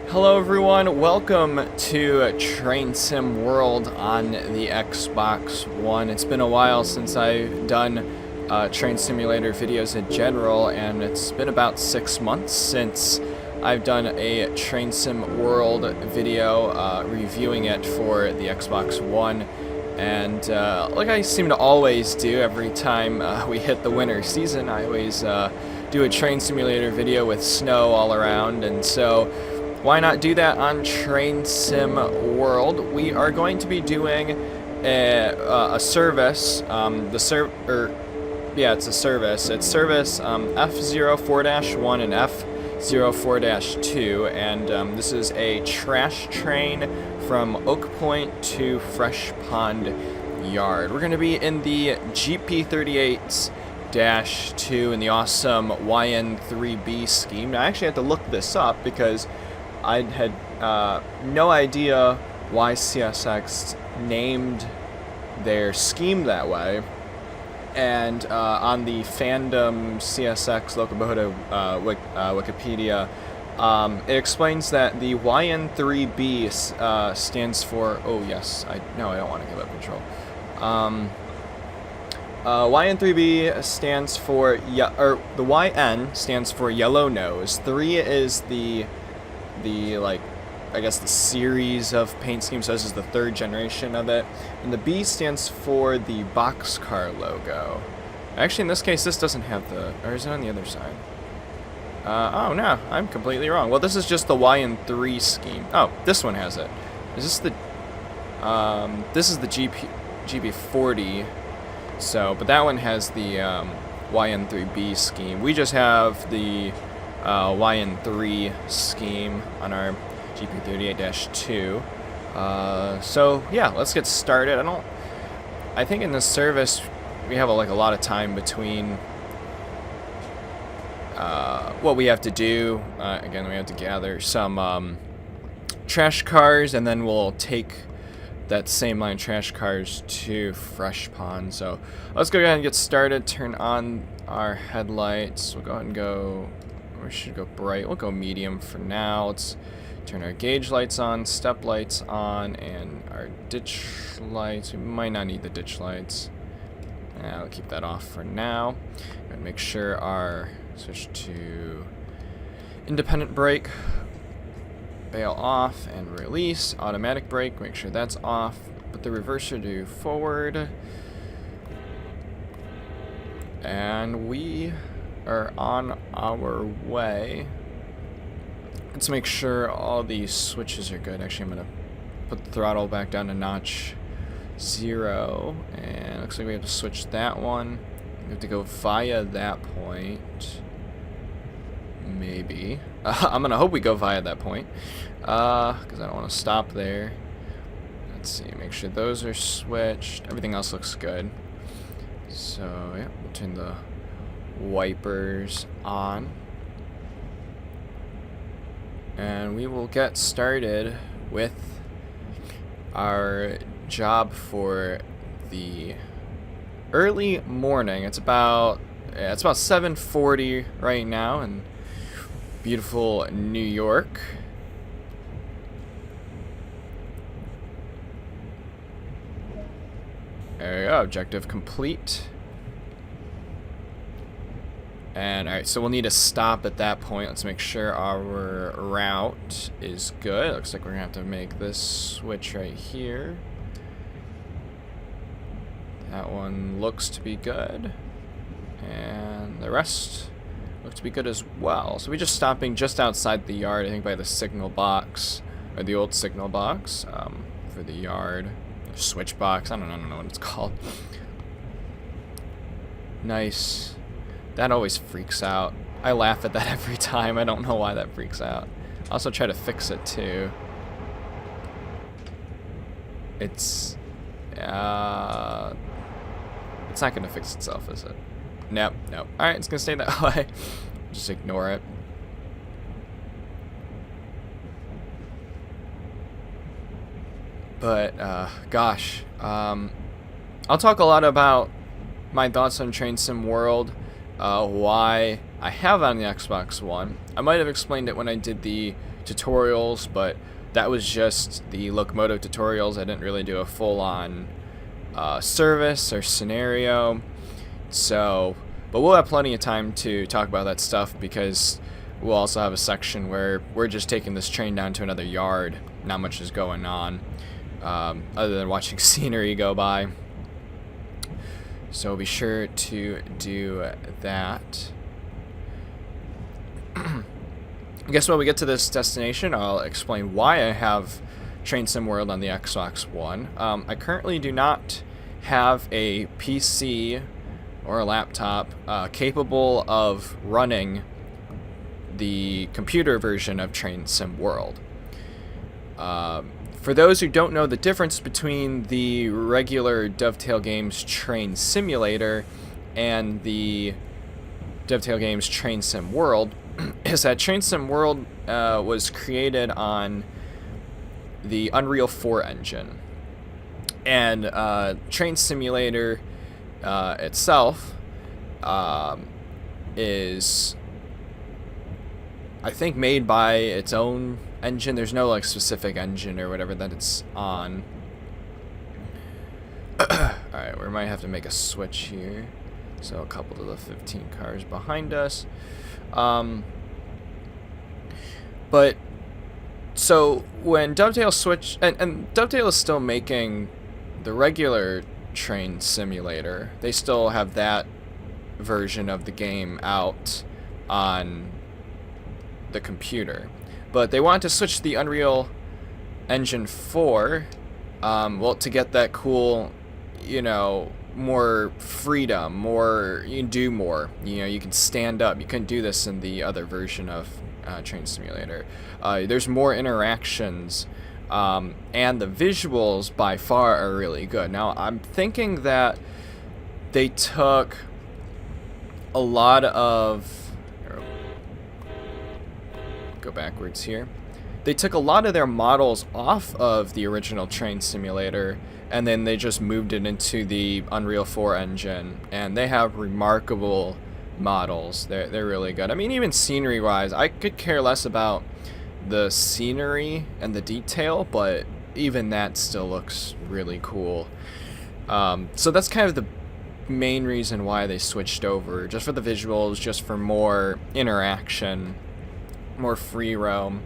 Hello everyone, welcome to Train Sim World on the Xbox One. It's been a while since I've done train simulator videos in general, and it's been about 6 months since I've done a Train Sim World video reviewing it for the Xbox One. And like I seem to always do every time we hit the winter season, I always do a train simulator video with snow all around, and so why not do that on Train Sim World? We are going to be doing a service. It's a service. It's service F04-1 and F04-2, and this is a trash train from Oak Point to Fresh Pond Yard. We're going to be in the GP38-2 in the awesome YN3B scheme. Now, I actually had to look this up because I had no idea why CSX named their scheme that way. And on the fandom CSX Locomotive Wikipedia, it explains that the YN3B stands for... Oh, yes. I don't want to give up control. YN3B stands for... the YN stands for yellow nose. 3 is the I guess the series of paint schemes, so this is the 3rd generation of it. And the B stands for the boxcar logo. Actually, in this case, this doesn't have the... Or is it on the other side? Oh, no, I'm completely wrong. Well, this is just the YN3 scheme. Oh, this one has it. Is this the... this is the GP40. So, but that one has the YN3B scheme. We just have the YN3 scheme on our GP38-2. So yeah, let's get started. I think in this service we have a lot of time between what we have to do. Again, we have to gather some trash cars, and then we'll take that same line of trash cars to Fresh Pond. So let's go ahead and get started. Turn on our headlights. We'll go ahead and go... We should go bright. We'll go medium for now. Let's turn our gauge lights on, step lights on, and our ditch lights. We might not need the ditch lights. I'll keep that off for now. And make sure our switch to independent brake, bail off and release, automatic brake, make sure that's off. Put the reverser to forward. And we are on our way. Let's make sure all these switches are good. Actually, I'm gonna put the throttle back down to notch 0, and looks like we have to switch that one. We have to go via that point. Maybe. I'm gonna hope we go via that point, because I don't want to stop there. Let's see. Make sure those are switched. Everything else looks good. So yeah, we'll turn the wipers on, and we will get started with our job for the early morning. It's about 7:40 right now in beautiful New York. There we go, objective complete. And alright, so we'll need to stop at that point. Let's make sure our route is good. Looks like we're gonna have to make this switch right here. That one looks to be good. And the rest look to be good as well. So we're just stopping just outside the yard, I think by the signal box, or the old signal box, for the yard. Switch box, I don't know what it's called. Nice. That always freaks out. I laugh at that every time. I don't know why that freaks out. I also try to fix it too. It's not gonna fix itself, is it? Nope. Alright, it's gonna stay that way. Just ignore it. But, gosh. I'll talk a lot about my thoughts on Train Sim World. Why I have on the Xbox One. I might have explained it when I did the tutorials, but that was just the locomotive tutorials. I didn't really do a full-on service or scenario. So, but we'll have plenty of time to talk about that stuff, because we'll also have a section where we're just taking this train down to another yard. Not much is going on, other than watching scenery go by. So be sure to do that. I guess when we get to this destination, I'll explain why I have Train Sim World on the Xbox One. I currently do not have a PC or a laptop capable of running the computer version of Train Sim World. For those who don't know the difference between the regular Dovetail Games Train Simulator and the Dovetail Games Train Sim World, is that Train Sim World was created on the Unreal 4 engine. And Train Simulator itself is, I think, made by its own engine. There's no like specific engine or whatever that it's on. Alright, we might have to make a switch here. So a couple to the 15 cars behind us. But so when Dovetail switched, and Dovetail is still making the regular Train Simulator, they still have that version of the game out on the computer. But they want to switch to the Unreal Engine 4, well, to get that cool, you know, more freedom, more, you can do more, you know, you can stand up. You couldn't do this in the other version of Train Simulator. There's more interactions, and the visuals by far are really good. Now, I'm thinking that they took a lot of, go backwards here. They took a lot of their models off of the original Train Simulator, and then they just moved it into the Unreal 4 engine, and they have remarkable models. They're really good. I mean, even scenery wise, I could care less about the scenery and the detail, but even that still looks really cool. So that's kind of the main reason why they switched over, just for the visuals, just for more interaction, more free roam,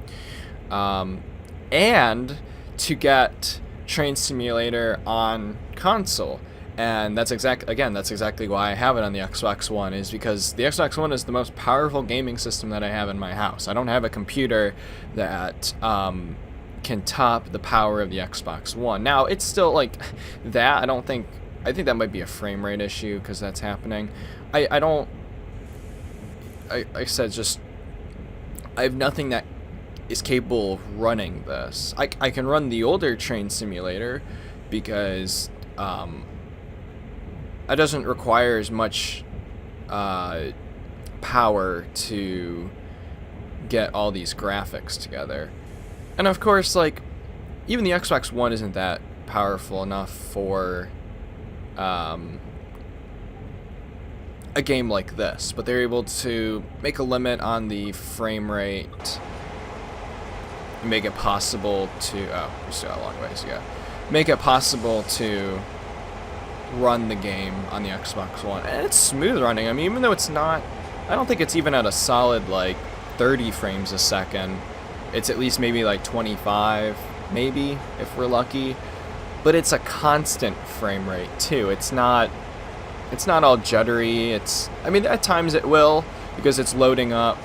and to get Train Simulator on console. And that's exactly why I have it on the Xbox One, is because the Xbox One is the most powerful gaming system that I have in my house. I don't have a computer that can top the power of the Xbox One. Now, it's still like that. I think that might be a frame rate issue, because that's happening. I said, just, I have nothing that is capable of running this. I can run the older Train Simulator, because it doesn't require as much power to get all these graphics together. And of course, like, even the Xbox One isn't that powerful enough for a game like this, but they're able to make a limit on the frame rate, make it possible to, oh, we still got a long ways to go, make it possible to run the game on the Xbox One. And it's smooth running. I mean, even though it's not, I don't think it's even at a solid like 30 frames a second. It's at least maybe like 25, maybe, if we're lucky. But it's a constant frame rate too. It's not all juddery. I mean, at times it will, because it's loading up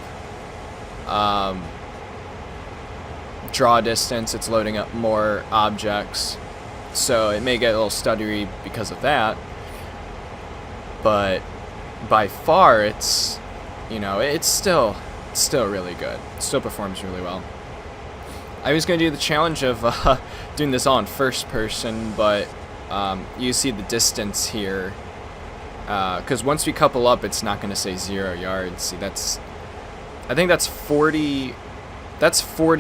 draw distance, it's loading up more objects, so it may get a little stuttery because of that. But by far, it's, you know, it's still really good. It still performs really well. I was going to do the challenge of doing this all in first person, but you see the distance here, because once we couple up, it's not going to say 0 yards. See, I think that's 40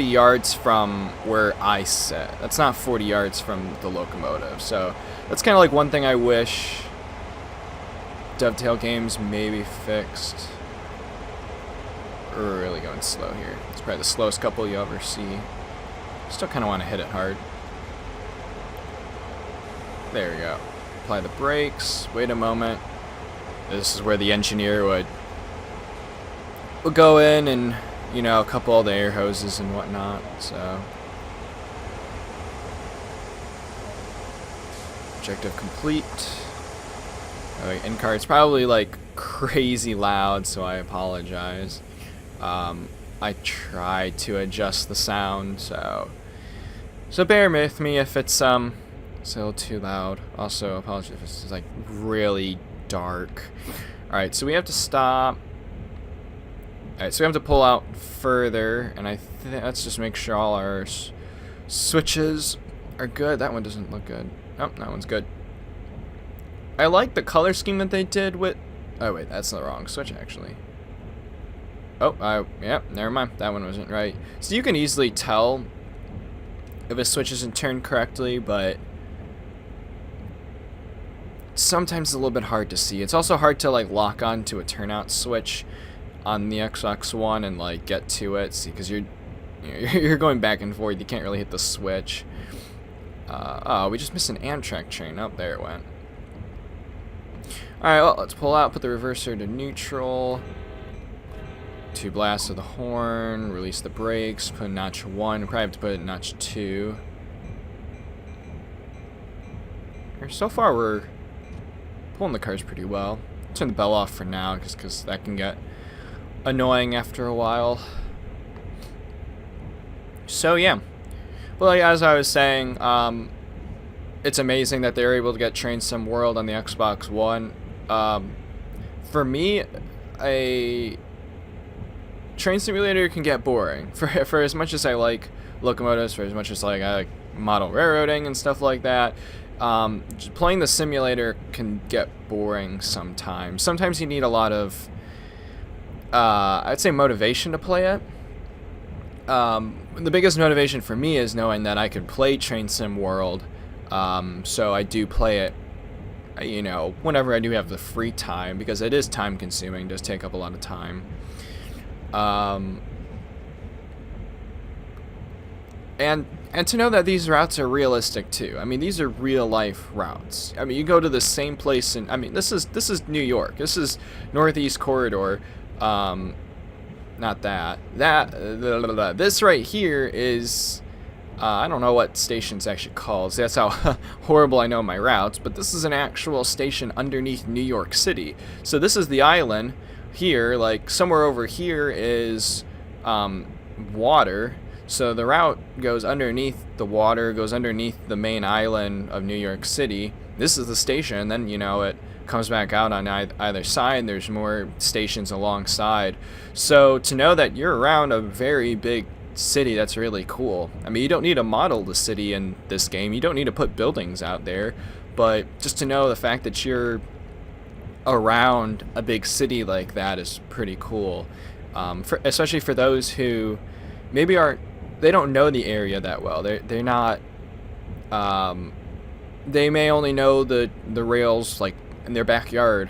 yards from where I sit. That's not 40 yards from the locomotive. So that's kind of like one thing I wish Dovetail Games maybe fixed. We're really going slow here. Let's probably the slowest couple you ever see. Still kind of want to hit it hard. There we go. Apply the brakes. Wait a moment. This is where the engineer would go in and, you know, couple all the air hoses and whatnot. So, objective complete. In car, it's probably like crazy loud, so I apologize. I tried to adjust the sound, so bear with me if it's a little too loud. Also, apologize if it's like really dark. All right, so we have to stop. All right, so we have to pull out further, and let's just make sure all our switches are good. That one doesn't look good. Oh, that one's good. I like the color scheme that they did with... Oh, wait, that's the wrong switch, actually. Oh, yeah, never mind. That one wasn't right. So you can easily tell if a switch isn't turned correctly, but sometimes it's a little bit hard to see. It's also hard to, like, lock on to a turnout switch on the Xbox One and, like, get to it. See, because you're going back and forth. You can't really hit the switch. Oh, we just missed an Amtrak train. Oh, there it went. Alright, well, let's pull out, put the reverser to neutral. 2 blasts of the horn, release the brakes, put in notch 1, probably have to put it in notch 2. So far, we're pulling the cars pretty well. Turn the bell off for now, because that can get annoying after a while. So, yeah. Well, as I was saying, it's amazing that they were able to get Train Sim World on the Xbox One. For me, a train simulator can get boring. For as much as I like locomotives, for as much as I like model railroading and stuff like that, playing the simulator can get boring sometimes. Sometimes you need a lot of, I'd say, motivation to play it. The biggest motivation for me is knowing that I can play Train Sim World. So I do play it, you know, whenever I do have the free time, because it is time consuming, does take up a lot of time. And to know that these routes are realistic too. I mean, these are real life routes. I mean, you go to the same place and I mean, this is New York. This is Northeast Corridor. Not that. This right here is I don't know what station's actually called. So that's how horrible I know my routes, but this is an actual station underneath New York City. So this is the island here, like somewhere over here is water. So the route goes underneath the water, goes underneath the main island of New York City. This is the station, and then, you know, it comes back out on either side. There's more stations alongside. So to know that you're around a very big city, that's really cool. I mean, you don't need to model the city in this game. You don't need to put buildings out there. But just to know the fact that you're around a big city like that is pretty cool. Especially for those who maybe they don't know the area that well. They're not. They may only know the rails like in their backyard,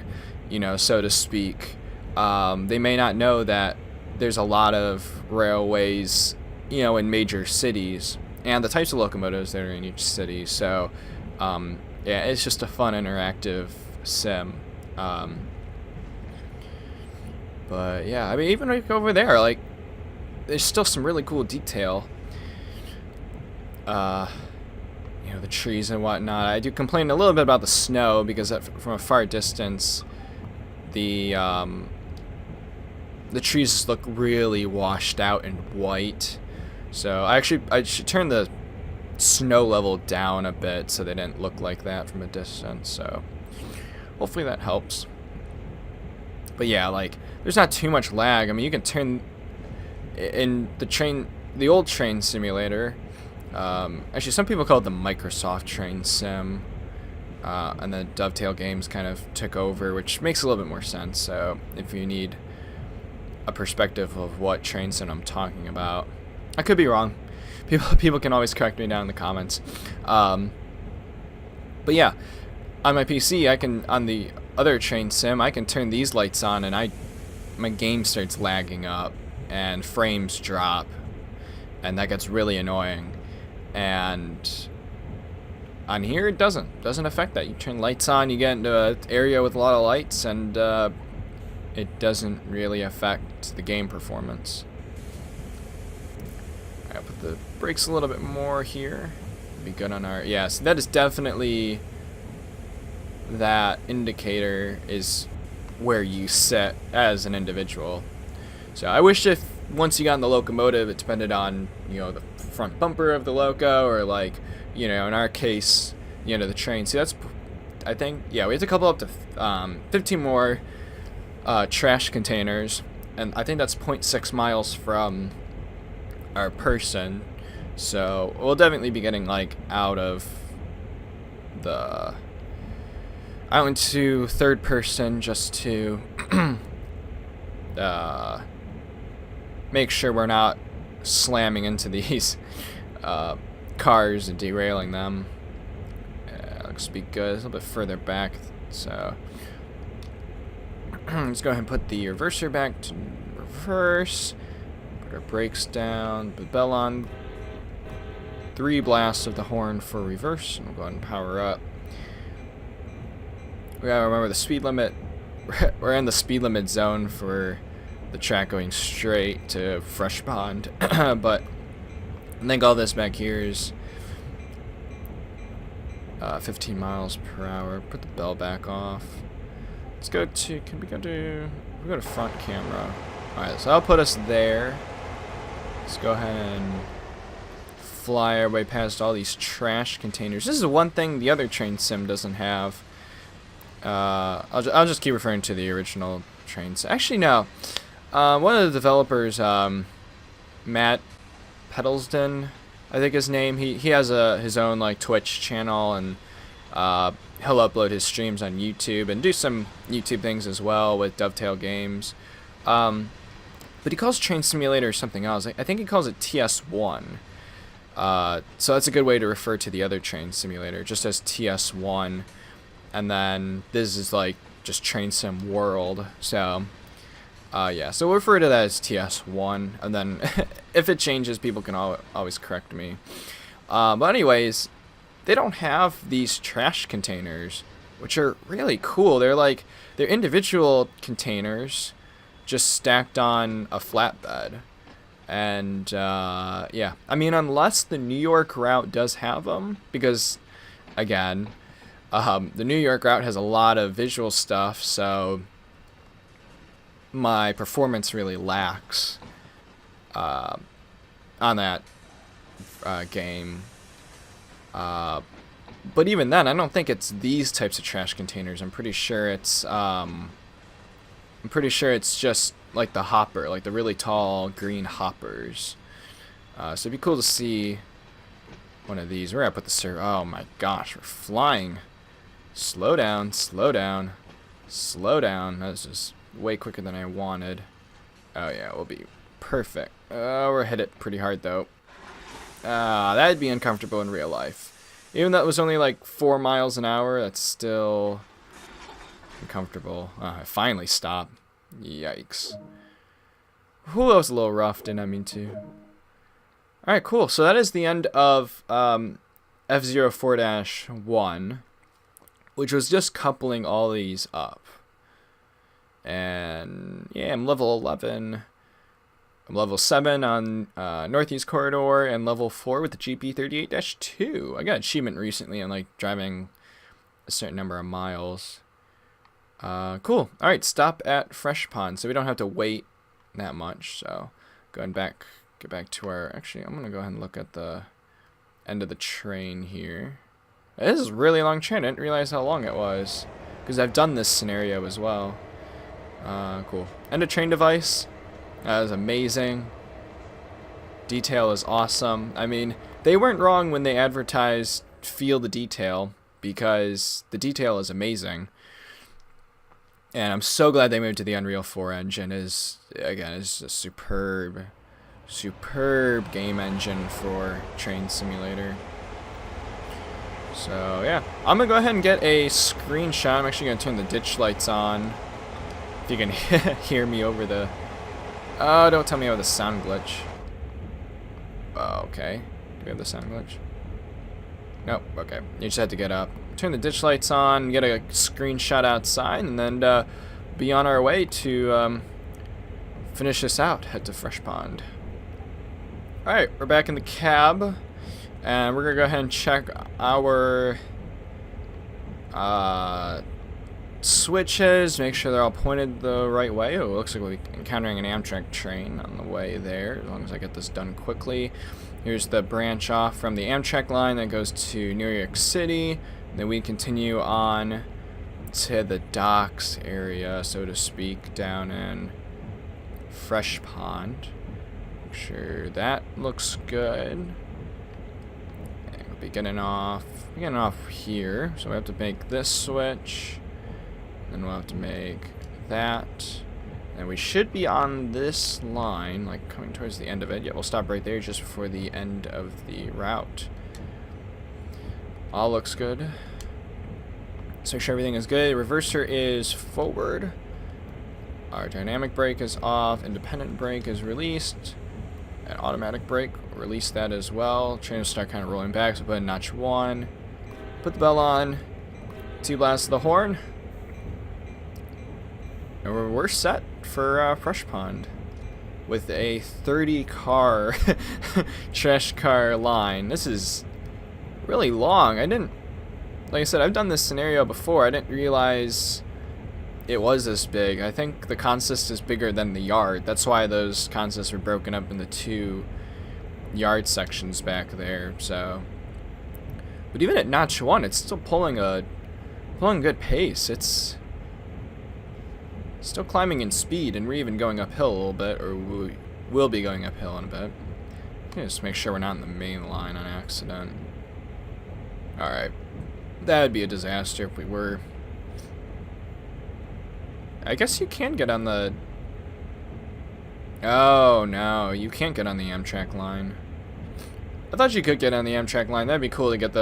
you know, so to speak. They may not know that there's a lot of railways, you know, in major cities, and the types of locomotives that are in each city. So, yeah, it's just a fun interactive sim. But yeah, I mean, even like over there, like, there's still some really cool detail. You know, the trees and whatnot. I do complain a little bit about the snow because from a far distance, the trees look really washed out and white. So I should turn the snow level down a bit so they didn't look like that from a distance. So hopefully that helps. But yeah, like, there's not too much lag. I mean, you can turn in the old train simulator. Actually, some people call it the Microsoft Train Sim, and the Dovetail games kind of took over, which makes a little bit more sense. So if you need a perspective of what train sim I'm talking about, I could be wrong. People can always correct me down in the comments. But yeah, on my PC, on the other train sim, I can turn these lights on, and my game starts lagging up. and frames drop, and that gets really annoying. And on here, it doesn't affect that. You turn lights on, you get into an area with a lot of lights, and it doesn't really affect the game performance. I'll put the brakes a little bit more here. Be good on our, yeah, so that is definitely, that indicator is where you sit as an individual. So I wish if once you got in the locomotive, it depended on, you know, the front bumper of the loco, or like, you know, in our case, the end of the train. See, that's, I think, yeah, we have to couple up to 15 more trash containers, and I think that's 0.6 miles from our person. So we'll definitely be getting like out into third person, just to make sure we're not slamming into these cars and derailing them. Looks to be good. It's a little bit further back, so let's go ahead and put the reverser back to reverse. Put our brakes down. Put the bell on. 3 blasts of the horn for reverse, and we'll go ahead and power up. We gotta remember the speed limit. We're in the speed limit zone for the track going straight to Fresh Pond, but I think all this back here is 15 miles per hour. Put the bell back off. Let's go to, we go to front camera. Alright, so I'll put us there. Let's go ahead and fly our way past all these trash containers. This is one thing the other train sim doesn't have. I'll just keep referring to the original trains. Actually, no. One of the developers, Matt Pedalsden, I think his name. He has his own like Twitch channel, and he'll upload his streams on YouTube and do some YouTube things as well with Dovetail Games. But he calls Train Simulator something else. I think he calls it TS1. So that's a good way to refer to the other Train Simulator, just as TS1. And then this is like just Train Sim World. So yeah, so we'll refer to that as TS1, and then if it changes, people can always correct me. But anyways, they don't have these trash containers, which are really cool. They're individual containers just stacked on a flatbed. And yeah, I mean, unless the New York route does have them, because again, the New York route has a lot of visual stuff, so my performance really lacks on that game. But even then, I don't think it's these types of trash containers. I'm pretty sure it's just like the hopper, like the really tall green hoppers. So it'd be cool to see one of these. Where I put the server? Oh my gosh, we're flying. Slow down, slow down, slow down. That's just way quicker than I wanted. Oh yeah, we'll be perfect. We're hit it pretty hard though. That'd be uncomfortable in real life. Even though it was only like 4 miles an hour, that's still uncomfortable. I finally stopped. Yikes. Whew, that was a little rough, didn't I mean to. Alright, cool. So that is the end of F04-1, which was just coupling all these up. And yeah, I'm level 11. I'm level 7 on Northeast Corridor, and level 4 with the GP38-2. I got an achievement recently on like driving a certain number of miles. Cool. Alright, stop at Fresh Pond, so we don't have to wait that much. So get back to our, actually I'm gonna go ahead and look at the end of the train here. This is a really long train. I didn't realize how long it was, because I've done this scenario as well. Cool. End of train device. That was amazing. Detail is awesome. I mean, they weren't wrong when they advertised feel the detail, because the detail is amazing. And I'm so glad they moved to the Unreal 4 engine. Is a superb game engine for Train Simulator. So yeah, I'm gonna go ahead and get a screenshot. I'm actually gonna turn the ditch lights on, if you can hear me over the Oh, don't tell me about the sound glitch. Okay. Do we have the sound glitch? Nope. Okay. You just had to get up, turn the ditch lights on, get a screenshot outside, and then be on our way to finish this out. Head to Fresh Pond. Alright, we're back in the cab, and we're going to go ahead and check our switches, make sure they're all pointed the right way. Oh, it looks like we're encountering an Amtrak train on the way there, as long as I get this done quickly. Here's the branch off from the Amtrak line that goes to New York City. Then we continue on to the docks area, so to speak, down in Fresh Pond. Make sure that looks good. And we'll be getting off here, so we have to make this switch. Then we'll have to make that. And we should be on this line, like coming towards the end of it. Yeah, we'll stop right there just before the end of the route. All looks good. So make sure everything is good. Reverser is forward. Our dynamic brake is off. Independent brake is released. And automatic brake, release that as well. Train will start kind of rolling back, so put in notch 1. Put the bell on. 2 blasts of the horn. And we're set for Fresh Pond with a 30-car trash car line. This is really long. Like I said, I've done this scenario before. I didn't realize it was this big. I think the consist is bigger than the yard. That's why those consists were broken up into 2 yard sections back there. So, but even at notch 1, it's still pulling good pace. It's still climbing in speed, and we're even going uphill a little bit, or we will be going uphill in a bit. Just make sure we're not in the main line on accident. Alright. That would be a disaster if we were. I guess you can get on the... Oh, no. You can't get on the Amtrak line. I thought you could get on the Amtrak line. That'd be cool to get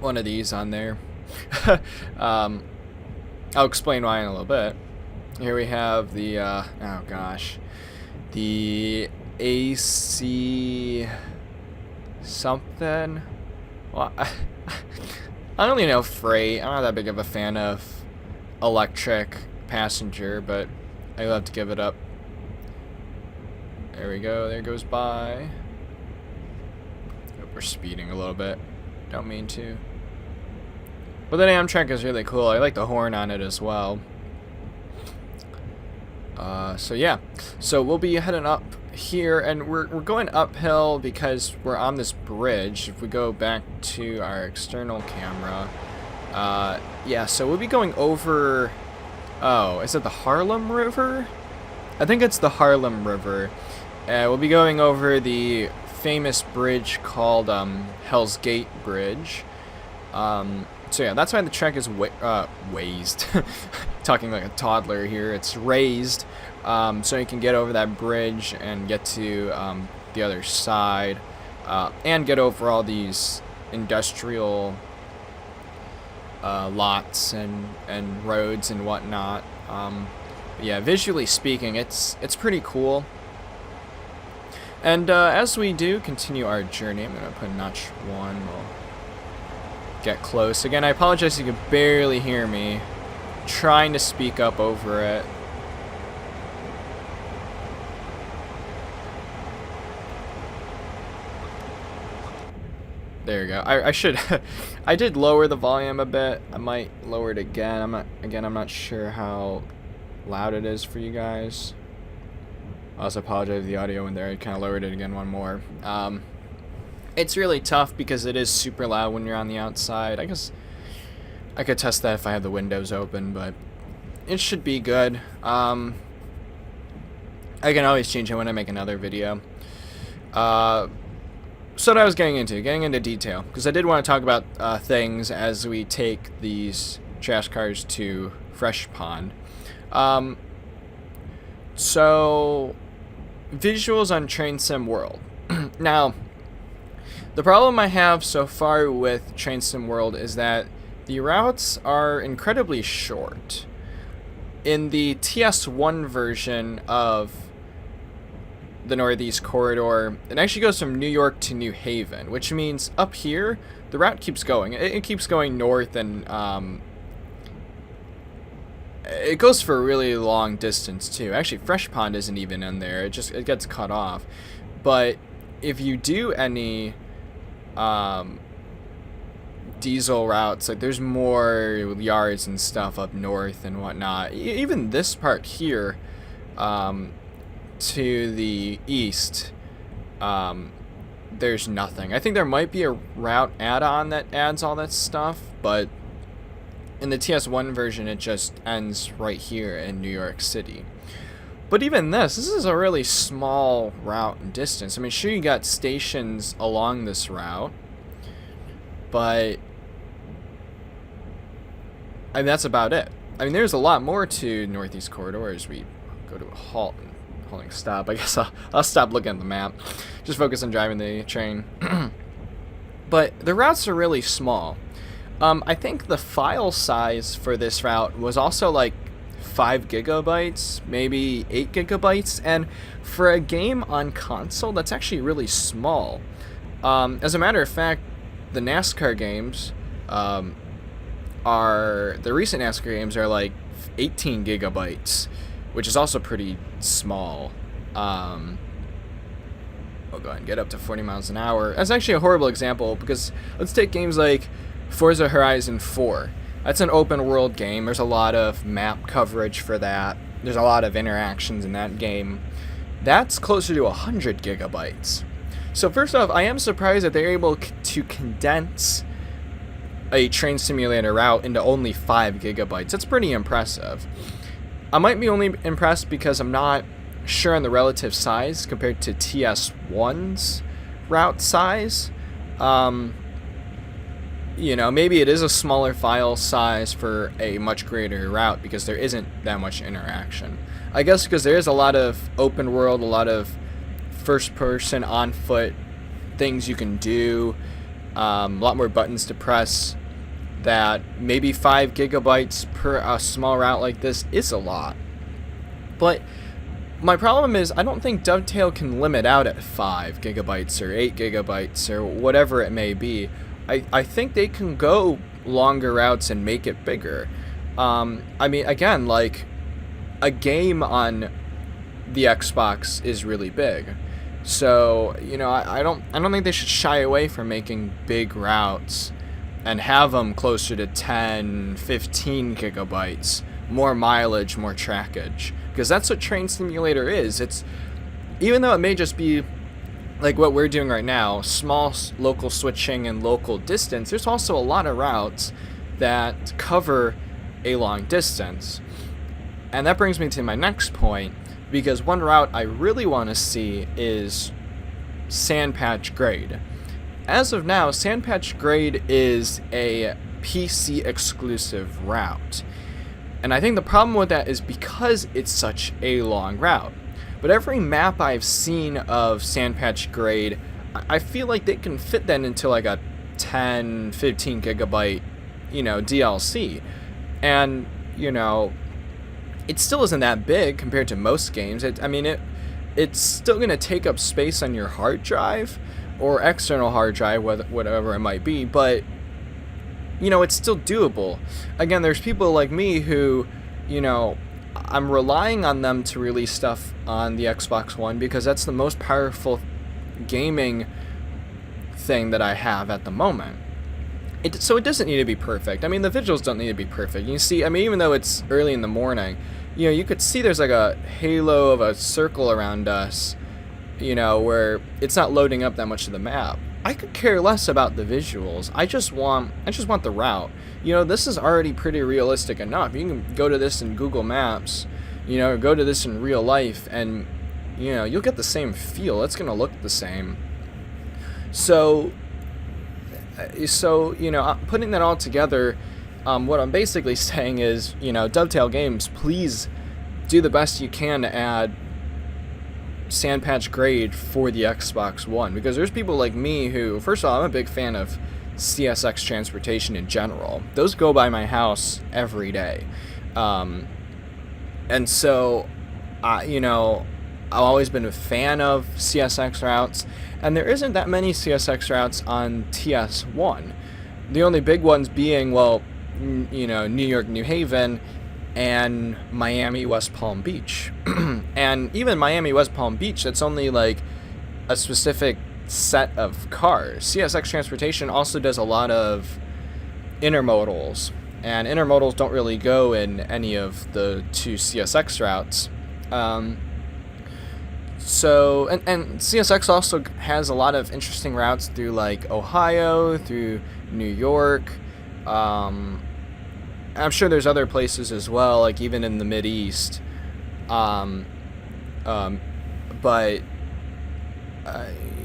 one of these on there. I'll explain why in a little bit. Here we have the, oh gosh, the AC something. Well, I don't really know freight. I'm not that big of a fan of electric passenger, but I love to give it up. There we go. There goes by. Hope we're speeding a little bit. Don't mean to. But the Amtrak is really cool. I like the horn on it as well. So yeah. So we'll be heading up here, and we're going uphill because we're on this bridge. If we go back to our external camera, yeah. So we'll be going over. Oh, is it the Harlem River? I think it's the Harlem River. We'll be going over the famous bridge called Hell's Gate Bridge. So yeah, that's why the track is raised. Talking like a toddler here. It's raised, so you can get over that bridge and get to the other side, and get over all these industrial lots and roads and whatnot. Yeah, visually speaking, it's pretty cool. And as we do continue our journey, I'm gonna put notch 1. We'll get close. Again, I apologize if you can barely hear me. Trying to speak up over it. There you go. I should I did lower the volume a bit. I might lower it again. I'm not sure how loud it is for you guys. I also apologize for the audio in there. I kind of lowered it again one more. It's really tough because it is super loud when you're on the outside. I guess I could test that if I have the windows open, but it should be good. I can always change it when I make another video. So what I was getting into detail, because I did want to talk about things as we take these trash cars to Fresh Pond. So, visuals on Train Sim World. Now, the problem I have so far with Train Sim World is that the routes are incredibly short. in the TS1 version of the Northeast Corridor, it actually goes from New York to New Haven, which means up here, the route keeps going. It keeps going north, and it goes for a really long distance, too. Actually, Fresh Pond isn't even in there. It gets cut off. But if you do any diesel routes, like there's more yards and stuff up north and whatnot. Even this part here, to the east, there's nothing. I think there might be a route add-on that adds all that stuff, but in the TS1 version it just ends right here in New York City. But even this is a really small route and distance. I mean, sure, you got stations along this route, but I mean, that's about it. I mean, there's a lot more to Northeast Corridor as we go to a halt and holding stop. I guess I'll stop looking at the map. Just focus on driving the train. But the routes are really small. I think the file size for this route was also like 5 gigabytes, maybe 8 gigabytes, and for a game on console, that's actually really small. As a matter of fact, the NASCAR games the recent NASCAR games are like 18 gigabytes, which is also pretty small. I'll go ahead and get up to 40 miles an hour. That's actually a horrible example, because let's take games like Forza Horizon 4. That's an open world game. There's a lot of map coverage for that. There's a lot of interactions in that game. That's closer to 100 gigabytes. So first off, I am surprised that they're able to condense a train simulator route into only 5 gigabytes. That's pretty impressive. I might be only impressed because I'm not sure on the relative size compared to TS1's route size. You know, maybe it is a smaller file size for a much greater route because there isn't that much interaction. I guess because there is a lot of open world, a lot of first person on foot things you can do, a lot more buttons to press, that maybe 5 gigabytes per a small route like this is a lot. But my problem is I don't think Dovetail can limit out at 5 gigabytes or 8 gigabytes or whatever it may be. I think they can go longer routes and make it bigger. I mean, again, like a game on the Xbox is really big. So, you know, I don't think they should shy away from making big routes and have them closer to 10, 15 gigabytes, more mileage, more trackage, because that's what Train Simulator is. It's, even though it may just be like what we're doing right now, small local switching and local distance, there's also a lot of routes that cover a long distance. And that brings me to my next point, because one route I really want to see is Sandpatch Grade. As of now, Sandpatch Grade is a PC exclusive route. And I think the problem with that is because it's such a long route. But every map I've seen of Sandpatch Grade, I feel like they can fit that into like a 10, 15 gigabyte, you know, DLC. And, you know, it still isn't that big compared to most games. It's still going to take up space on your hard drive or external hard drive, whatever it might be, but, you know, it's still doable. Again, there's people like me who, you know, I'm relying on them to release stuff on the Xbox One because that's the most powerful gaming thing that I have at the moment. So it doesn't need to be perfect. I mean, the visuals don't need to be perfect. You see, I mean, even though it's early in the morning, you know, you could see there's like a halo of a circle around us, you know, where it's not loading up that much of the map. I could care less about the visuals. I just want the route. You know, this is already pretty realistic enough. You can go to this in Google Maps, you know, or go to this in real life, and, you know, you'll get the same feel. It's going to look the same. So, you know, putting that all together, what I'm basically saying is, you know, Dovetail Games, please do the best you can to add Sandpatch Grade for the Xbox One, because there's people like me who, first of all, I'm a big fan of CSX transportation in general. Those go by my house every day. And so, you know, I've always been a fan of CSX routes, and there isn't that many CSX routes on TS1. The only big ones being, well, you know, New York, New Haven, and Miami, West Palm Beach. And even Miami, West Palm Beach, that's only like a specific set of cars. CSX Transportation also does a lot of intermodals, and intermodals don't really go in any of the two CSX routes. So, and CSX also has a lot of interesting routes through like Ohio, through New York. I'm sure there's other places as well, like even in the Mideast. But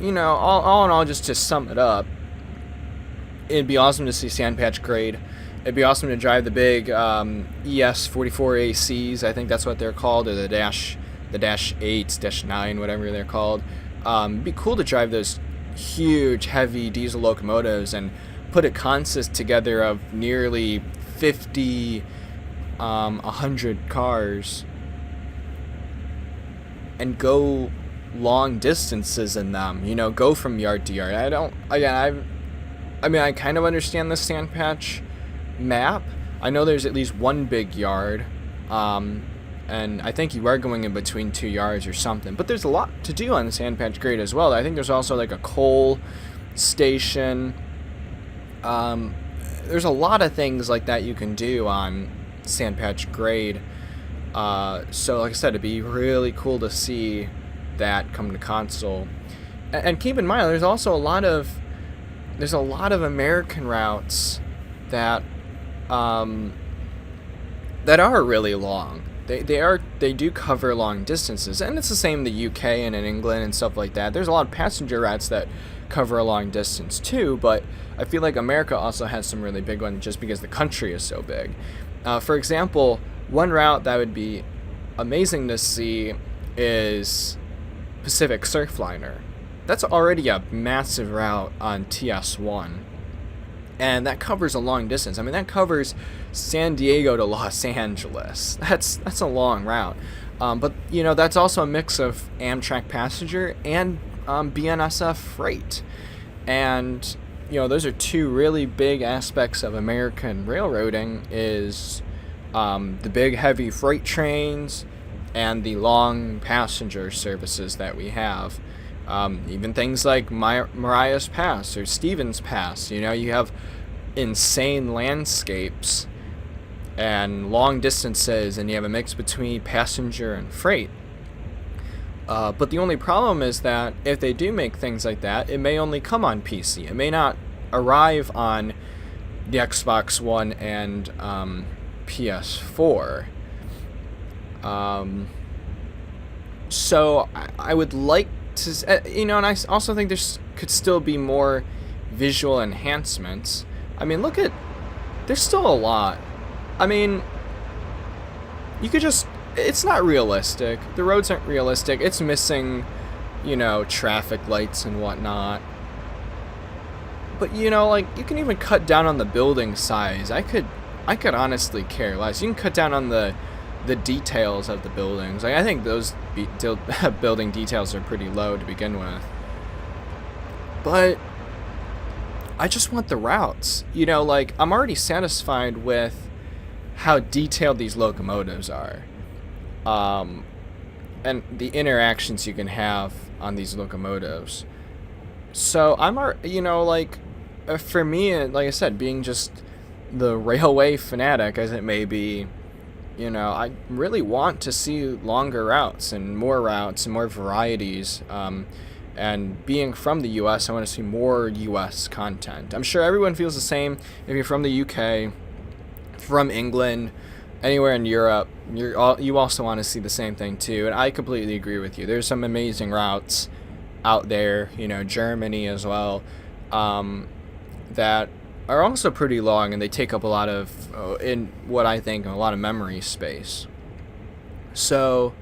you know, all in all, just to sum it up, it'd be awesome to see sand patch grade. It'd be awesome to drive the big ES44ACs. I think that's what they're called, or the dash 8s, dash 9, whatever they're called. It'd be cool to drive those huge, heavy diesel locomotives and put a consist together of nearly 50, 100 cars and go long distances in them. You know, go from yard to yard. I kind of understand the sand patch map. I know there's at least one big yard, and I think you are going in between 2 yards or something. But there's a lot to do on the sand patch grade as well. I think there's also like a coal station. There's a lot of things like that you can do on sand patch grade. So like I said, it'd be really cool to see that come to console. And keep in mind, there's also a lot of American routes that that are really long. They do cover long distances, and it's the same in the UK and in England and stuff like that. There's a lot of passenger routes that cover a long distance too, but I feel like America also has some really big ones just because the country is so big. For example, one route that would be amazing to see is Pacific Surfliner. That's already a massive route on TS1, and that covers a long distance. I mean, that covers San Diego to Los Angeles. That's a long route. But you know, that's also a mix of Amtrak passenger and BNSF freight, and you know, those are two really big aspects of American railroading: is the big heavy freight trains and the long passenger services that we have. Even things like Marias Pass or Stevens Pass. You know, you have insane landscapes and long distances, and you have a mix between passenger and freight. But the only problem is that if they do make things like that, it may only come on PC. It may not arrive on the Xbox One and PS4. So I would like to, you know, and I also think there could still be more visual enhancements. I mean, there's still a lot. I mean, you could just, it's not realistic. The roads aren't realistic. It's missing, you know, traffic lights and whatnot. But, you know, like, you can even cut down on the building size. I could honestly care less. You can cut down on the details of the buildings. Like, I think those building details are pretty low to begin with. But I just want the routes. You know, like, I'm already satisfied with how detailed these locomotives are. And the interactions you can have on these locomotives. So you know, like, for me, like I said, being just the railway fanatic as it may be, you know, I really want to see longer routes and more varieties. And being from the U.S., I want to see more U.S. content. I'm sure everyone feels the same. If you're from the U.K., from England, anywhere in Europe, you also want to see the same thing too. And I completely agree with you. There's some amazing routes out there, you know, Germany as well, that are also pretty long, and they take up a lot of, in what I think, a lot of memory space. So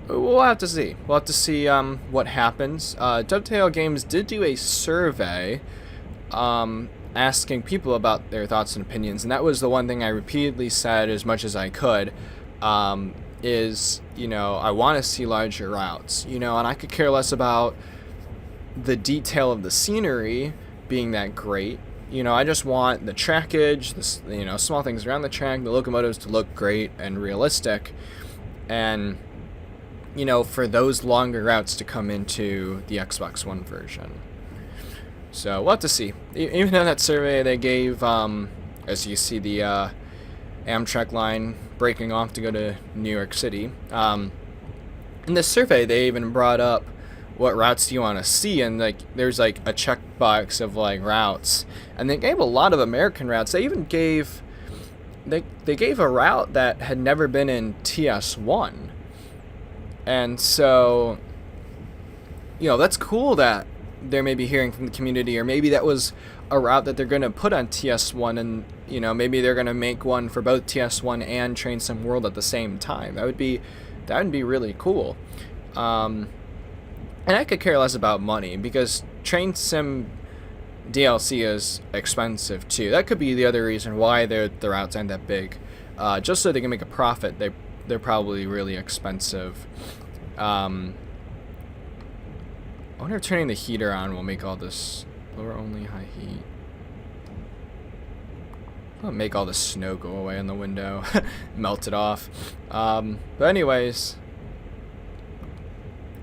we'll have to see. We'll have to see what happens. Dovetail Games did do a survey asking people about their thoughts and opinions, and that was the one thing I repeatedly said as much as I could. is, you know, I want to see larger routes, you know, and I could care less about the detail of the scenery being that great. You know, I just want the trackage, you know, small things around the track, the locomotives to look great and realistic, and, you know, for those longer routes to come into the Xbox One version. So we'll have to see. Even in that survey they gave, as you see the Amtrak line breaking off to go to New York City, in this survey they even brought up what routes do you want to see, and like there's like a checkbox of like routes, and they gave a lot of American routes. They even gave they gave a route that had never been in TS1, and so, you know, that's cool that they're maybe hearing from the community, or maybe that was a route that they're going to put on TS1, and, you know, maybe they're going to make one for both TS1 and Train Sim World at the same time. That would be really cool. And I could care less about money, because Train Sim DLC is expensive too. That could be the other reason why the routes aren't that big. Just so they can make a profit, they're probably really expensive. I wonder if turning the heater on will make all this lower only high heat. I'll make all the snow go away in the window, melt it off. But anyways.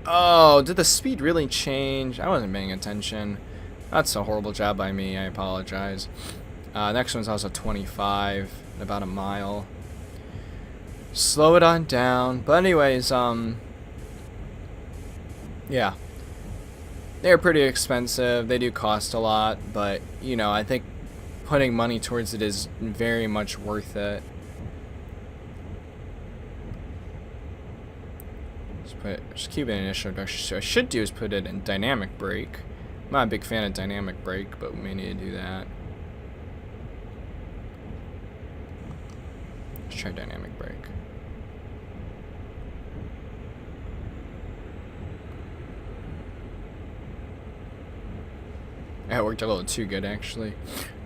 Oh, did the speed really change? I wasn't paying attention. That's a horrible job by me. I apologize. Next one's also 25, about a mile. Slow it on down. But anyways, yeah. They're pretty expensive. They do cost a lot, but, you know, I think putting money towards it is very much worth it. Just keep it in initial direction. So what I should do is put it in dynamic brake. I'm not a big fan of dynamic brake, but we may need to do that. Let's try dynamic brake. That worked a little too good, actually.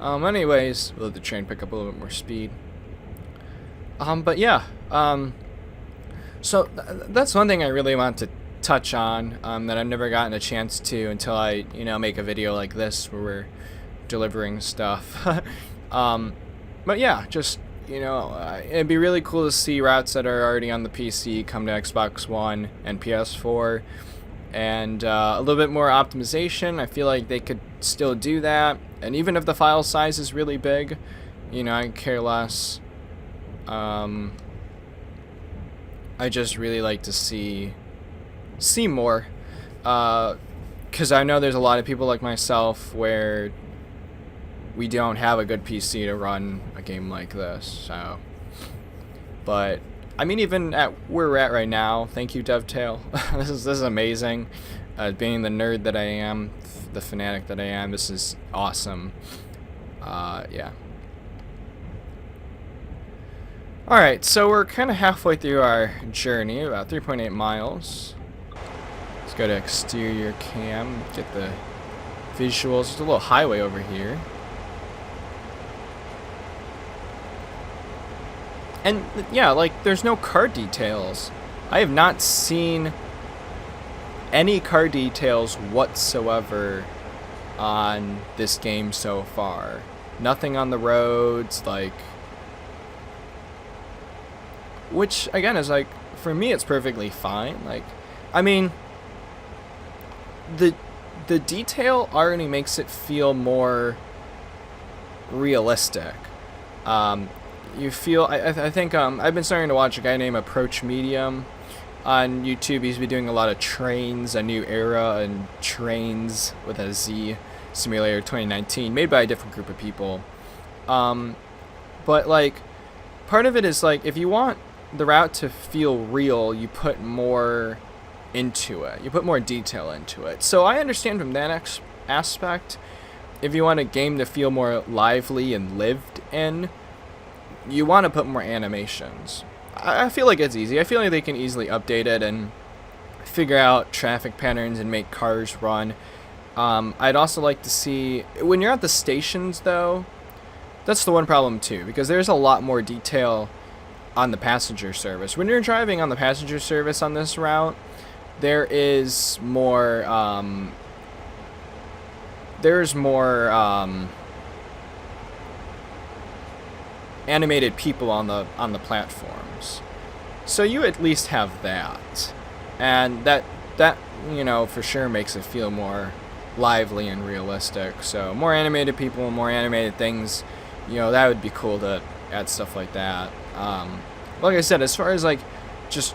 Anyways, we'll let the train pick up a little bit more speed. But yeah, so that's one thing I really want to touch on, that I've never gotten a chance to until I, you know, make a video like this where we're delivering stuff. But yeah, just, you know, it'd be really cool to see routes that are already on the PC come to Xbox One and PS4, and a little bit more optimization. I feel like they could still do that, and even if the file size is really big, you know, I care less. I just really like to see more, because I know there's a lot of people like myself where we don't have a good PC to run a game like this. So, but I mean, even at where we're at right now, thank you, Dovetail. This is amazing. Being the nerd that I am, the fanatic that I am, this is awesome. Yeah. Alright, so we're kind of halfway through our journey, about 3.8 miles. Let's go to exterior cam, get the visuals. There's a little highway over here. And yeah, like, there's no car details. I have not seen any car details whatsoever on this game so far. Nothing on the roads, like, which again is like, for me it's perfectly fine. Like, I mean, the detail already makes it feel more realistic. You feel, I think I've been starting to watch a guy named Approach Medium on YouTube. He's been doing a lot of Trains, A New Era, and Trains with a Z Simulator 2019, made by a different group of people. But like, part of it is like, if you want the route to feel real, you put more into it. You put more detail into it. So I understand from that aspect, if you want a game to feel more lively and lived in, you want to put more animations. I feel like it's easy. I feel like they can easily update it and figure out traffic patterns and make cars run. I'd also like to see, when you're at the stations though, that's the one problem too, because there's a lot more detail on the passenger service. When you're driving on the passenger service on this route, there is more animated people on the platforms, so you at least have that, and that you know, for sure makes it feel more lively and realistic. So more animated people, more animated things, you know, that would be cool to add stuff like that. Like I said, as far as like just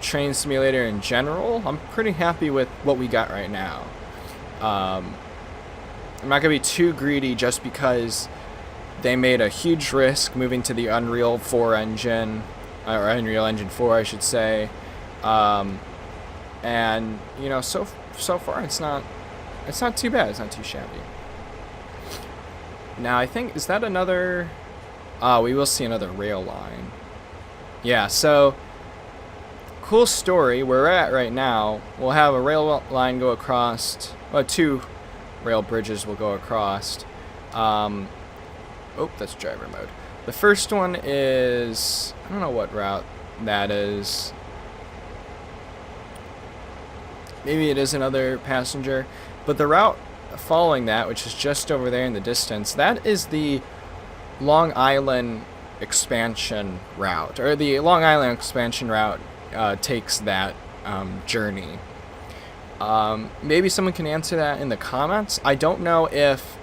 train simulator in general, I'm pretty happy with what we got right now. I'm not gonna be too greedy just because they made a huge risk moving to the Unreal 4 engine, or Unreal Engine 4, I should say. And you know, so far it's not too bad. It's not too shabby. Now I think, is that another? We will see another rail line. Yeah. So cool story. Where we're at right now, we'll have a rail line go across. Well, 2 rail bridges will go across. Oh, that's driver mode. The first one is, I don't know what route that is. Maybe it is another passenger, but the route following that, which is just over there in the distance, that is the Long Island expansion route, or the Long Island expansion route takes that journey. Maybe someone can answer that in the comments. I don't know if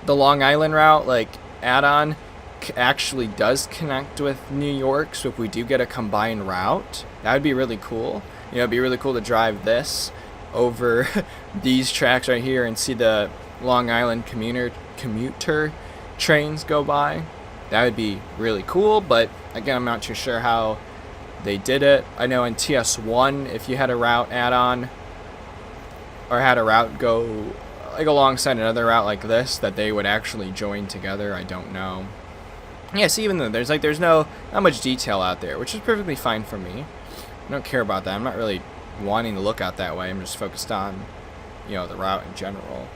the Long Island route, like add-on, actually does connect with New York, so if we do get a combined route, that would be really cool. You know, it'd be really cool to drive this over these tracks right here and see the Long Island commuter trains go by. That would be really cool, but again, I'm not too sure how they did it. I know in TS1, if you had a route add-on, or had a route go like alongside another route like this, that they would actually join together. I don't know. Yeah, see, even though there's not much detail out there, which is perfectly fine for me. I don't care about that. I'm not really wanting to look out that way. I'm just focused on, you know, the route in general.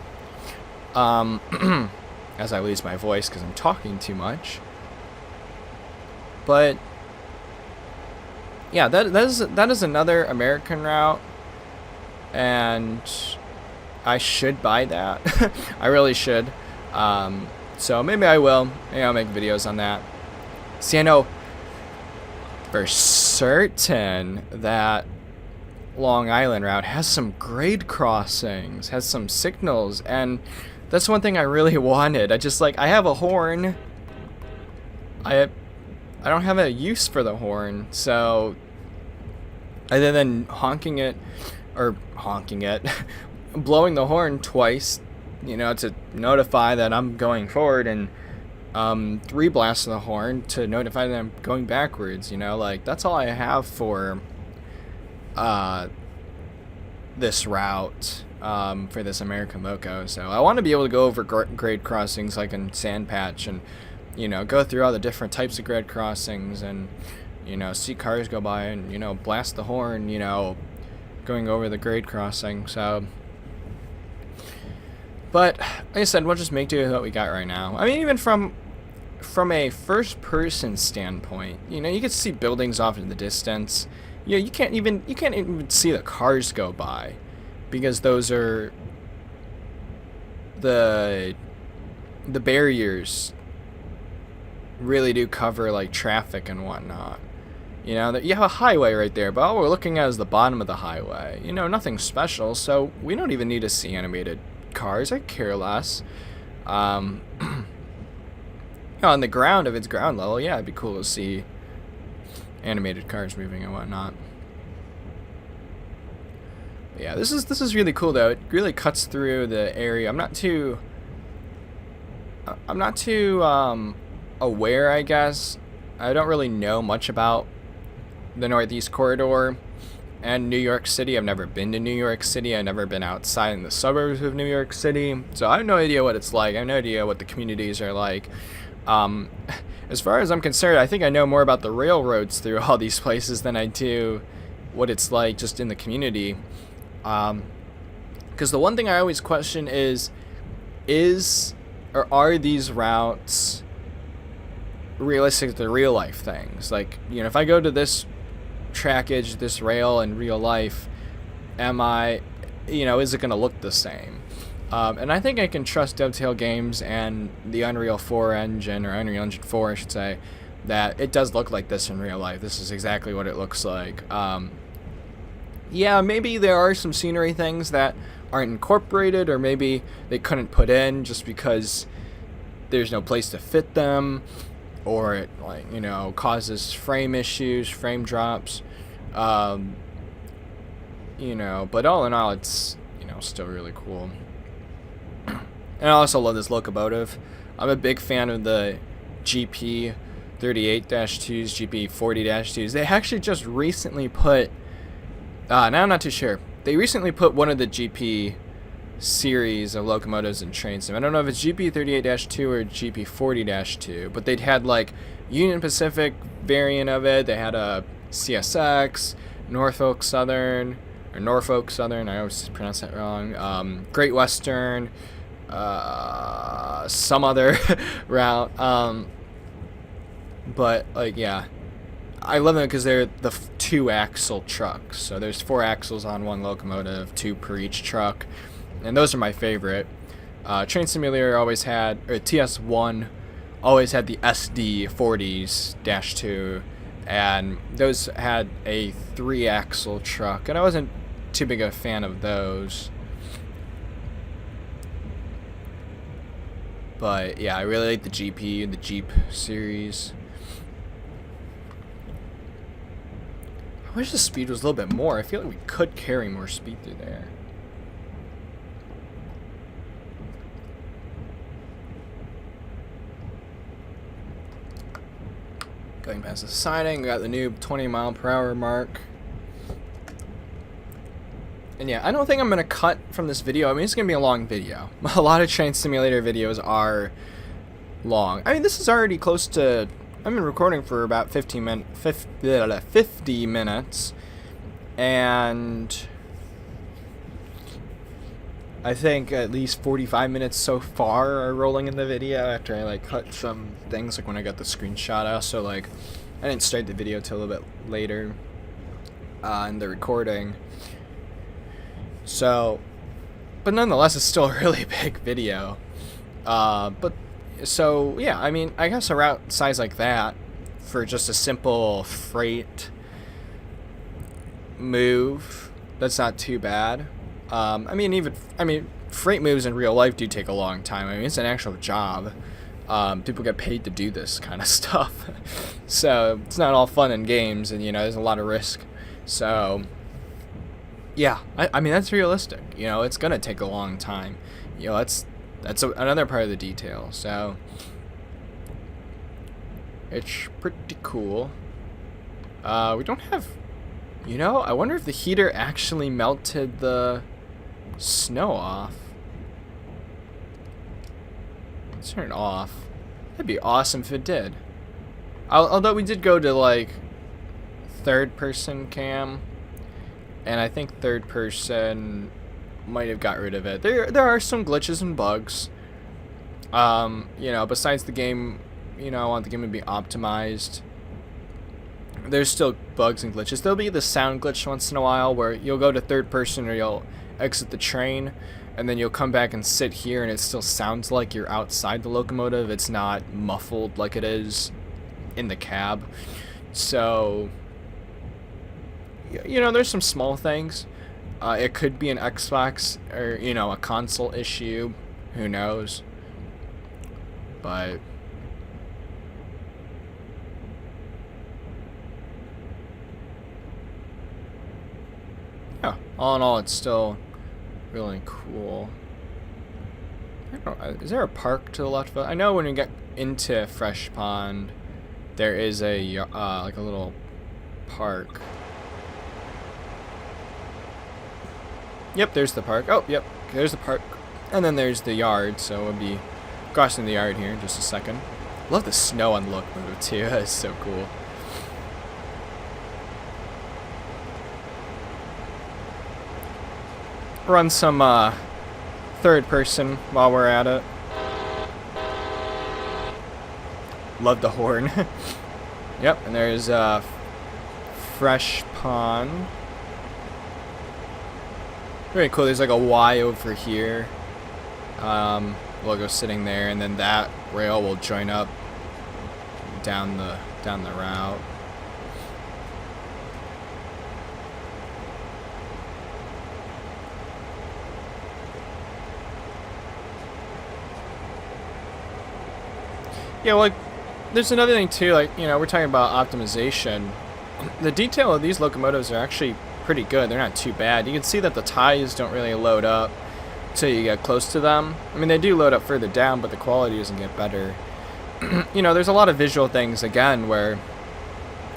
As I lose my voice because I'm talking too much. But yeah, that is another American route, and I should buy that. I really should. So maybe I will. Maybe I'll make videos on that. See, I know for certain that Long Island route has some grade crossings, has some signals, and that's one thing I really wanted. I have a horn. I don't have a use for the horn, so other than honking it, blowing the horn twice, you know, to notify that I'm going forward, and 3 blasts of the horn to notify that I'm going backwards, you know, like, that's all I have for this route, for this American Loco. So I want to be able to go over grade crossings like in Sand Patch, and, you know, go through all the different types of grade crossings, and, you know, see cars go by and, you know, blast the horn, you know, going over the grade crossing. So, but like I said, we'll just make do with what we got right now. I mean, even from a first-person standpoint, you know, you can see buildings off in the distance. You know, you can't even see the cars go by, because those are the barriers really do cover like traffic and whatnot. You know, that you have a highway right there, but all we're looking at is the bottom of the highway. You know, nothing special, so we don't even need to see animated cars. I care less. You know, on the ground, if it's ground level, yeah, it'd be cool to see animated cars moving and whatnot. But yeah, this is really cool though. It really cuts through the area. I'm not too aware, I guess. I don't really know much about the Northeast Corridor and New York City. I've never been to New York City. I've never been outside in the suburbs of New York City, so I have no idea what it's like. I have no idea what the communities are like. As far as I'm concerned, I think I know more about the railroads through all these places than I do what it's like just in the community. Because the one thing I always question is or are these routes realistic to real life things. Like, you know, if I go to this trackage, this rail in real life, am I, you know, is it going to look the same? And I think I can trust Dovetail Games and the Unreal 4 engine, or Unreal Engine 4, I should say, that it does look like this in real life. This is exactly what it looks like. Yeah, maybe there are some scenery things that aren't incorporated, or maybe they couldn't put in just because there's no place to fit them, or it, like, you know, causes frame issues, frame drops. You know, but all in all, it's, you know, still really cool. And I also love this locomotive. I'm a big fan of the GP38-2s, GP40-2s. They actually just recently put, now I'm not too sure. They recently put one of the GP series of locomotives in train sim. I don't know if it's GP38-2 or GP40-2, but they'd had like Union Pacific variant of it. They had a CSX, Norfolk Southern, I always pronounce that wrong, Great Western, some other route, but like, yeah, I love them because they're the 2-axle trucks. So there's 4 axles on one locomotive, 2 per each truck, and those are my favorite. Train Simulator always had, or TS1 always had the SD40s-2, and those had a 3-axle truck, and I wasn't too big a fan of those. But yeah, I really like the GP, the Jeep series. I wish the speed was a little bit more. I feel like we could carry more speed through there. Going past the siding, we got the new 20-mile-per-hour mark. And yeah, I don't think I'm going to cut from this video. I mean, it's going to be a long video. A lot of Train Simulator videos are long. I mean, this is already close to... I've been recording for about 50 minutes. And I think at least 45 minutes so far are rolling in the video after I, like, cut some things. Like, when I got the screenshot, I also, like... I didn't start the video till a little bit later in the recording. So, but nonetheless, it's still a really big video. But, so, yeah, I mean, I guess a route size like that, for just a simple freight move, that's not too bad. I mean, freight moves in real life do take a long time. I mean, it's an actual job. People get paid to do this kind of stuff. So, it's not all fun and games, and, you know, there's a lot of risk. So... yeah, I mean, that's realistic. You know, it's going to take a long time. You know, that's another part of the detail. So, it's pretty cool. We don't have, you know, I wonder if the heater actually melted the snow off. Let's turn it off. That'd be awesome if it did. Although we did go to, like, third-person cam. And I think third person might have got rid of it. There are some glitches and bugs. You know, besides the game, you know, I want the game to be optimized. There's still bugs and glitches. There'll be the sound glitch once in a while where you'll go to third person or you'll exit the train, and then you'll come back and sit here and it still sounds like you're outside the locomotive. It's not muffled like it is in the cab. So... you know, there's some small things. It could be an Xbox or, you know, a console issue. Who knows? But... yeah, all in all, it's still really cool. I don't know, is there a park to the left of it? I know when you get into Fresh Pond, there is a, like a little park. Yep, there's the park. Oh, yep, there's the park. And then there's the yard, so we'll be crossing the yard here in just a second. Love the snow on the locomotive, too. That's so cool. Run some third person while we're at it. Love the horn. Yep, and there's a fresh pond. Very cool. There's like a Y over here. Logo sitting there, and then that rail will join up down the route. Yeah, like, there's another thing too, like, you know, we're talking about optimization. The detail of these locomotives are actually pretty good. They're not too bad. You can see that the ties don't really load up until you get close to them. I mean, they do load up further down, but the quality doesn't get better. You know, there's a lot of visual things, again, where,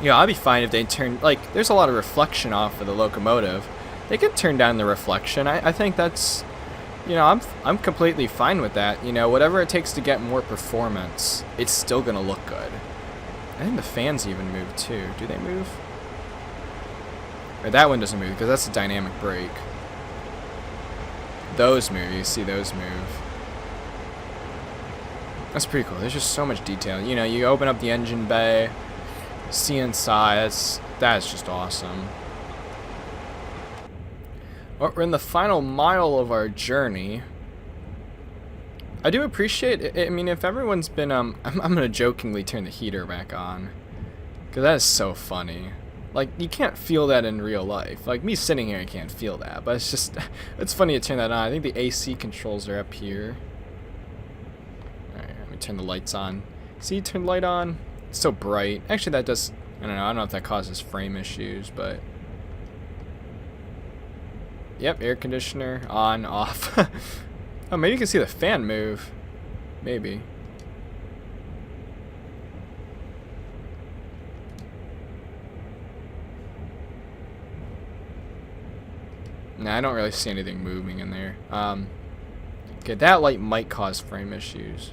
you know, I'd be fine if they turn, like, there's a lot of reflection off of the locomotive. They could turn down the reflection. I think that's, you know, I'm completely fine with that. You know, whatever it takes to get more performance, it's still gonna look good. I think the fans even move too. Do they move? Or that one doesn't move because that's a dynamic brake. Those move. You see those move. That's pretty cool. There's just so much detail. You know, you open up the engine bay, see inside. That's just awesome. Well, we're in the final mile of our journey. I do appreciate it. I mean, if everyone's been, I'm gonna jokingly turn the heater back on, because that is so funny. Like, you can't feel that in real life. Like, me sitting here, I can't feel that, but it's just, it's funny to turn that on. I think the AC controls are up here. Alright, let me turn the lights on. See, turn the light on. It's so bright. Actually, that does, I don't know if that causes frame issues, but... Yep, air conditioner, on, off. Oh, maybe you can see the fan move. Maybe. Nah, I don't really see anything moving in there. Okay, that light might cause frame issues.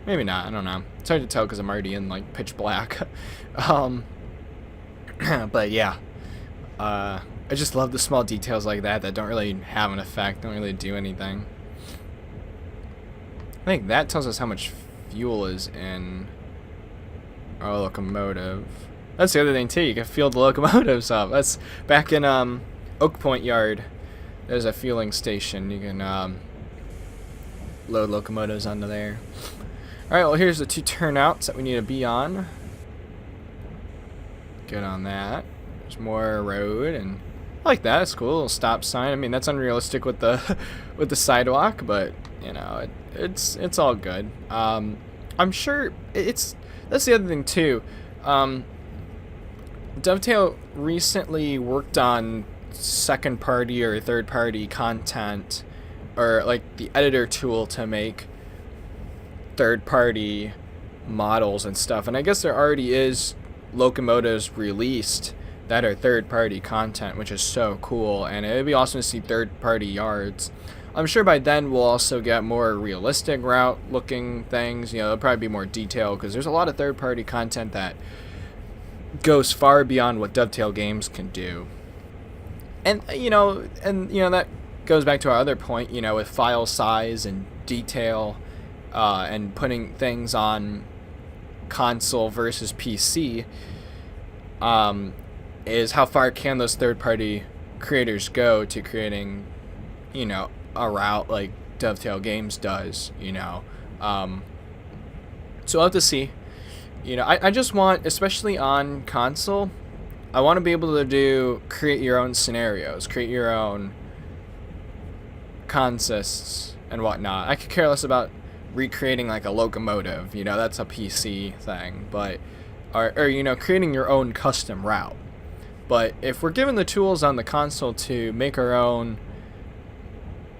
Maybe not, I don't know. It's hard to tell because I'm already in, like, pitch black. But yeah. I just love the small details like that that don't really have an effect, don't really do anything. I think that tells us how much fuel is in our locomotive. That's the other thing too, you can fuel the locomotives up. That's back in Oak Point Yard. There's a fueling station. You can load locomotives onto there. Alright, well here's the 2 turnouts that we need to be on. Good on that. There's more road, and I like that. It's cool. A little stop sign. I mean, that's unrealistic with the with the sidewalk, but you know, it's all good. I'm sure that's the other thing too. Dovetail recently worked on second party or third party content, or like the editor tool to make third party models and stuff, and I guess there already is locomotives released that are third-party content, which is so cool, and it would be awesome to see third-party yards. I'm sure by then we'll also get more realistic route-looking things. You know, there'll probably be more detail, because there's a lot of third-party content that goes far beyond what Dovetail Games can do. And you know, that goes back to our other point, you know, with file size and detail, and putting things on console versus PC. Is how far can those third-party creators go to creating, you know, a route like Dovetail Games does, you know. So we'll have to see. You know, I just want, especially on console, I want to be able to create your own scenarios, create your own consists and whatnot. I could care less about recreating like a locomotive, you know, that's a PC thing, but, or you know, creating your own custom route. But if we're given the tools on the console to make our own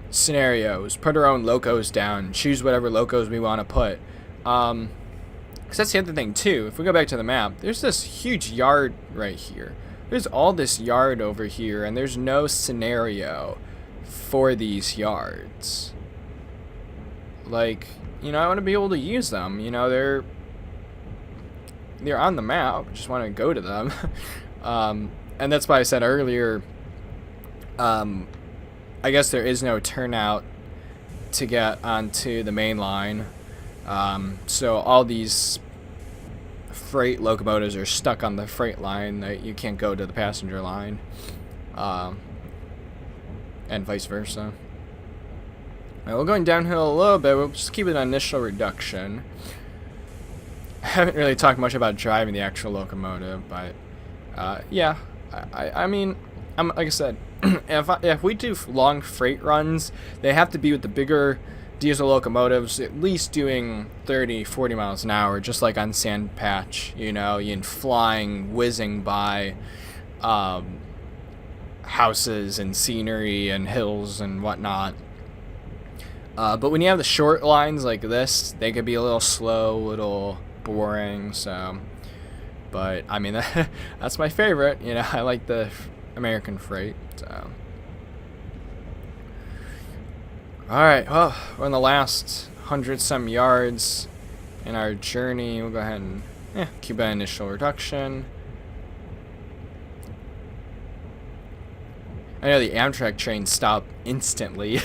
scenarios, put our own locos down, choose whatever locos we want to put, because that's the other thing too. If we go back to the map, there's this huge yard right here. There's all this yard over here, and there's no scenario for these yards. Like, you know, I want to be able to use them. You know, they're on the map. I just want to go to them. And that's why I said earlier, I guess there is no turnout to get onto the main line. So all these freight locomotives are stuck on the freight line, that you can't go to the passenger line, and vice versa. Right, we're going downhill a little bit. We'll just keep it an initial reduction. I haven't really talked much about driving the actual locomotive, but yeah, I mean, like I said, if we do long freight runs, they have to be with the bigger diesel locomotives, at least doing 30-40 miles an hour, just like on Sand Patch, you know, and flying, whizzing by houses and scenery and hills and whatnot. But when you have the short lines like this, they could be a little slow, a little boring, so, but I mean, that's my favorite, you know. I like the American freight, so. Alright, well, we're in the last 100-some yards in our journey. We'll go ahead and keep an initial reduction. I know the Amtrak trains stop instantly.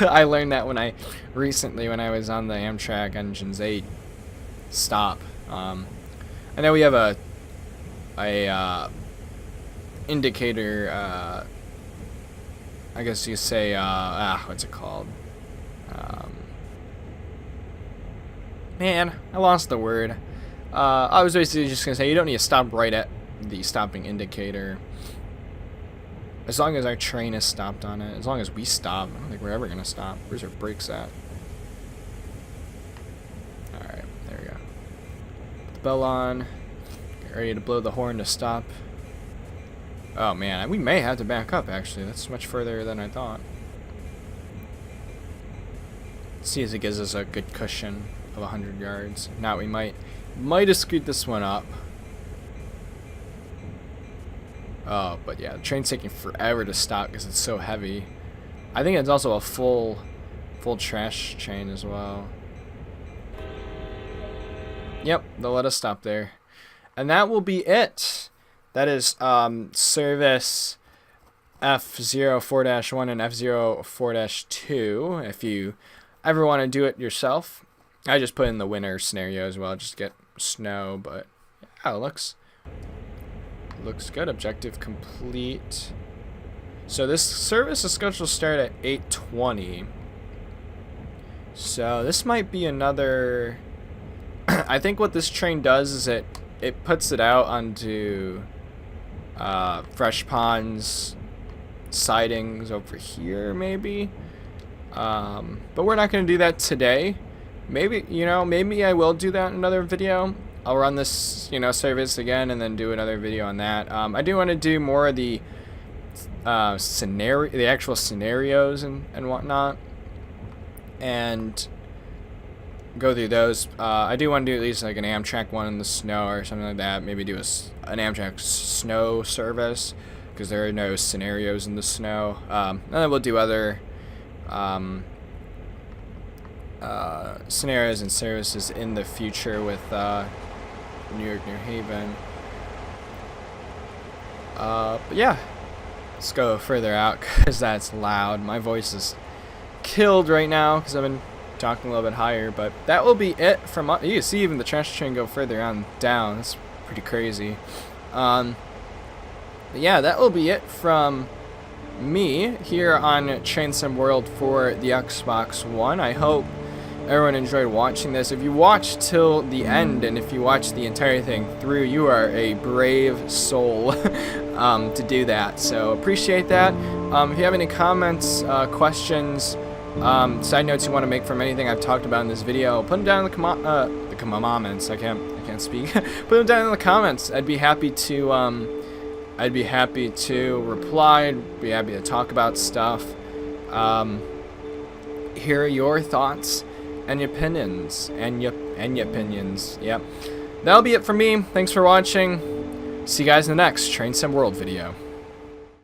I learned that when I was on the Amtrak Engines 8 stop. I know we have a indicator, I guess you say, what's it called? Man, I lost the word. I was basically just gonna say you don't need to stop right at the stopping indicator. As long as our train is stopped on it, as long as we stop, I don't think we're ever gonna stop. Where's our brakes at? Alright, there we go. Put the bell on. Get ready to blow the horn to stop. Oh man, we may have to back up actually. That's much further than I thought. Let's see if it gives us a good cushion of 100 yards. If not, we might have screwed this one up. Oh, but yeah, the train's taking forever to stop because it's so heavy. I think it's also a full trash train as well. Yep, they'll let us stop there. And that will be it. That is service F04-1 and F04-2. If you ever want to do it yourself, I just put in the winter scenario as well, just to get snow. But yeah, it looks good. Objective complete. So this service is scheduled to start at 8:20. So this might be another. I think what this train does is it puts it out onto Fresh Ponds sidings over here, maybe. But we're not going to do that today. Maybe, you know, maybe I will do that in another video. I'll run this, you know, service again and then do another video on that. I do want to do more of the the actual scenarios and whatnot, and go through those. I do want to do at least like an Amtrak one in the snow or something like that. Maybe do an Amtrak snow service, because there are no scenarios in the snow. And then we'll do other scenarios and services in the future with New York, New Haven. But yeah, let's go further out because that's loud. My voice is killed right now because I've been talking a little bit higher. But that will be it from us. You can see even the trash train go further on down. It's pretty crazy. But yeah, that will be it from me here on Train Sim World for the Xbox One. I hope everyone enjoyed watching this. If you watched till the end, and if you watched the entire thing through, you are a brave soul to do that. So appreciate that. If you have any comments, questions, side notes you want to make from anything I've talked about in this video, put them down in the comments. I can't speak. Put them down in the comments. I'd be happy to reply. I'd be happy to talk about stuff. Hear your thoughts and your opinions, Yep. That'll be it for me. Thanks for watching. See you guys in the next Train Sim World video.